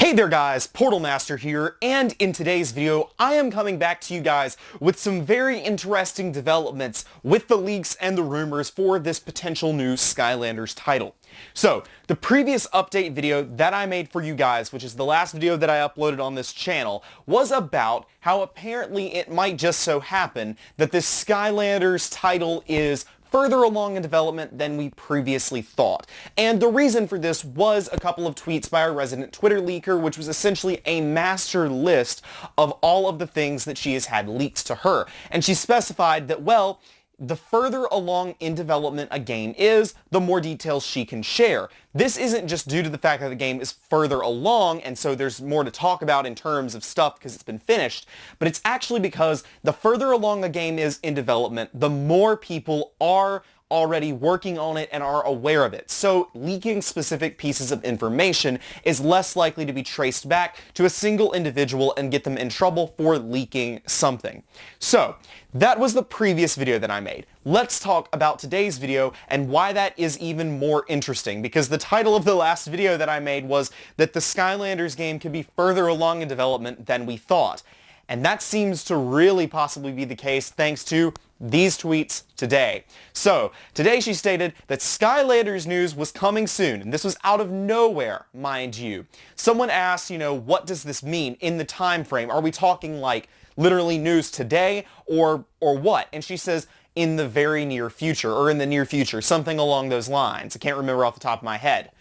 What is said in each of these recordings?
Hey there guys, Portal Master here, and in today's video I am coming back to you guys with some very interesting developments with the leaks and the rumors for this potential new Skylanders title. So, the previous update video that I made for you guys, which is the last video that I uploaded on this channel, was about how apparently it might just so happen that this Skylanders title is further along in development than we previously thought. And the reason for this was a couple of tweets by our resident Twitter leaker, which was essentially a master list of all of the things that she has had leaked to her. And she specified that, well, the further along in development a game is, the more details she can share. This isn't just due to the fact that the game is further along and so there's more to talk about in terms of stuff because it's been finished, but it's actually because the further along a game is in development, the more people are already working on it and are aware of it. So leaking specific pieces of information is less likely to be traced back to a single individual and get them in trouble for leaking something. So that was the previous video that I made. Let's talk about today's video and why that is even more interesting, because the title of the last video that I made was that the Skylanders game could be further along in development than we thought. And that seems to really possibly be the case thanks to these tweets today. So, today she stated that Skylanders news was coming soon, and this was out of nowhere, mind you. Someone asked, what does this mean in the time frame? Are we talking like literally news today or what? And she says, in the very near future, or in the near future, something along those lines. I can't remember off the top of my head.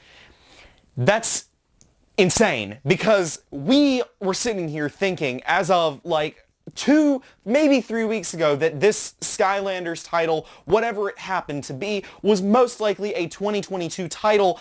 That's insane, because we were sitting here thinking as of like 2, maybe 3 weeks ago that this Skylanders title, whatever it happened to be, was most likely a 2022 title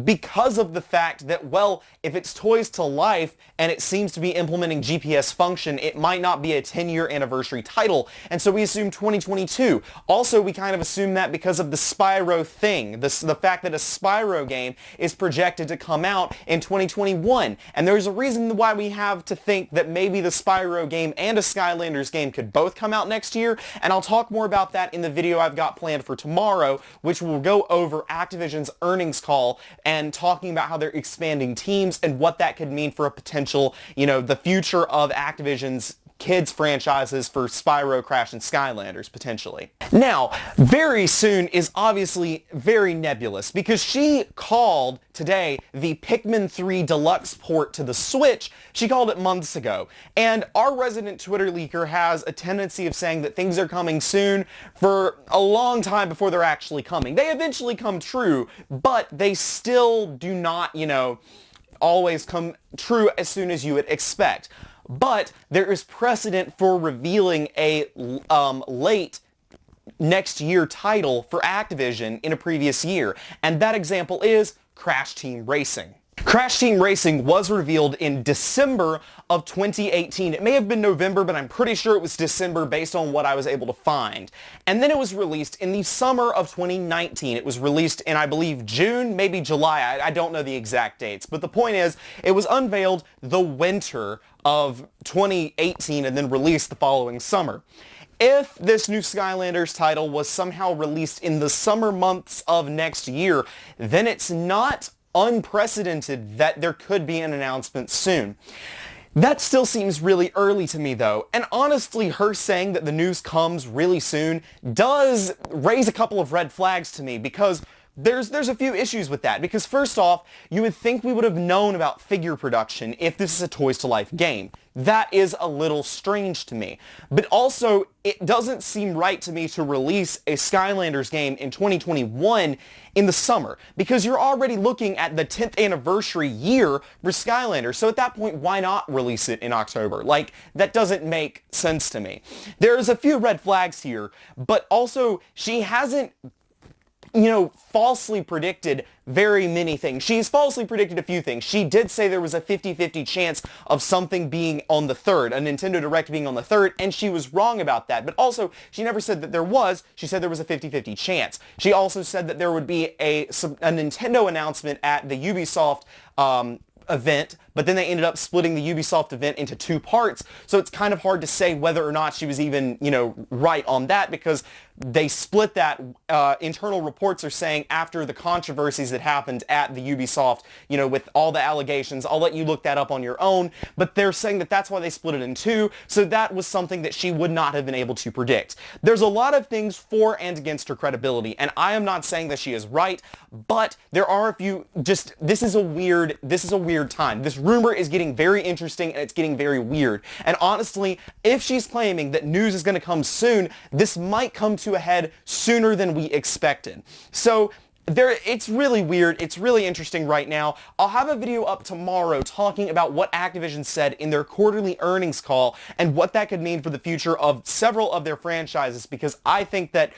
because of the fact that, well, if it's Toys to Life and it seems to be implementing GPS function, it might not be a 10-year anniversary title, and so we assume 2022. Also, we kind of assume that because of the Spyro thing, the fact that a Spyro game is projected to come out in 2021, and there's a reason why we have to think that maybe the Spyro game and a Skylanders game could both come out next year, and I'll talk more about that in the video I've got planned for tomorrow, which will go over Activision's earnings call and talking about how they're expanding teams and what that could mean for a potential, the future of Activision's kids franchises for Spyro, Crash, and Skylanders, potentially. Now, very soon is obviously very nebulous, because she called today the Pikmin 3 Deluxe port to the Switch, she called it months ago. And our resident Twitter leaker has a tendency of saying that things are coming soon for a long time before they're actually coming. They eventually come true, but they still do not, always come true as soon as you would expect. But there is precedent for revealing a late next year title for Activision in a previous year, and that example is Crash Team Racing. Crash Team Racing was revealed in December of 2018. It may have been November, but I'm pretty sure it was December based on what I was able to find. And then it was released in the summer of 2019. It was released in, I believe, June, maybe July. I don't know the exact dates. But the point is, it was unveiled the winter of 2018 and then released the following summer. If this new Skylanders title was somehow released in the summer months of next year, then it's not unprecedented that there could be an announcement soon. That still seems really early to me though, and honestly her saying that the news comes really soon does raise a couple of red flags to me, because there's a few issues with that, because first off, you would think we would have known about figure production if this is a Toys to Life game. That is a little strange to me. But also, it doesn't seem right to me to release a Skylanders game in 2021 in the summer, because you're already looking at the 10th anniversary year for Skylanders, so at that point, why not release it in October? Like, that doesn't make sense to me. There's a few red flags here, but also, she hasn't falsely predicted very many things. She's falsely predicted a few things. She did say there was a 50-50 chance of something being on the 3rd, a Nintendo Direct being on the 3rd, and she was wrong about that. But also, she never said that there was. She said there was a 50-50 chance. She also said that there would be a Nintendo announcement at the Ubisoft event, but then they ended up splitting the Ubisoft event into 2 parts, so it's kind of hard to say whether or not she was even, right on that, because they split that. Internal reports are saying after the controversies that happened at the Ubisoft, with all the allegations. I'll let you look that up on your own, but they're saying that that's why they split it in 2, so that was something that she would not have been able to predict. There's a lot of things for and against her credibility, and I am not saying that she is right, but there are a few, this is a weird time. This rumor is getting very interesting, and it's getting very weird. And honestly, if she's claiming that news is going to come soon, this might come to a head sooner than we expected. So it's really weird. It's really interesting right now. I'll have a video up tomorrow talking about what Activision said in their quarterly earnings call and what that could mean for the future of several of their franchises, because I think that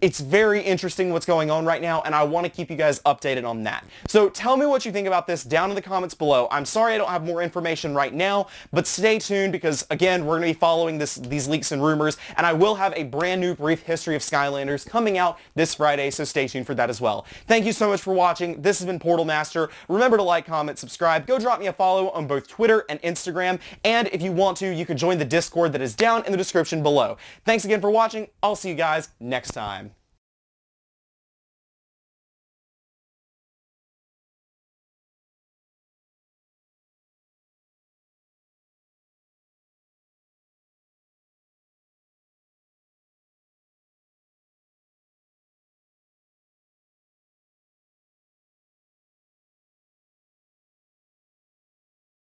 it's very interesting what's going on right now, and I want to keep you guys updated on that. So tell me what you think about this down in the comments below. I'm sorry I don't have more information right now, but stay tuned because, again, we're going to be following these leaks and rumors, and I will have a brand new brief history of Skylanders coming out this Friday, so stay tuned for that as well. Thank you so much for watching. This has been Portal Master. Remember to like, comment, subscribe. Go drop me a follow on both Twitter and Instagram, and if you want to, you can join the Discord that is down in the description below. Thanks again for watching. I'll see you guys next time.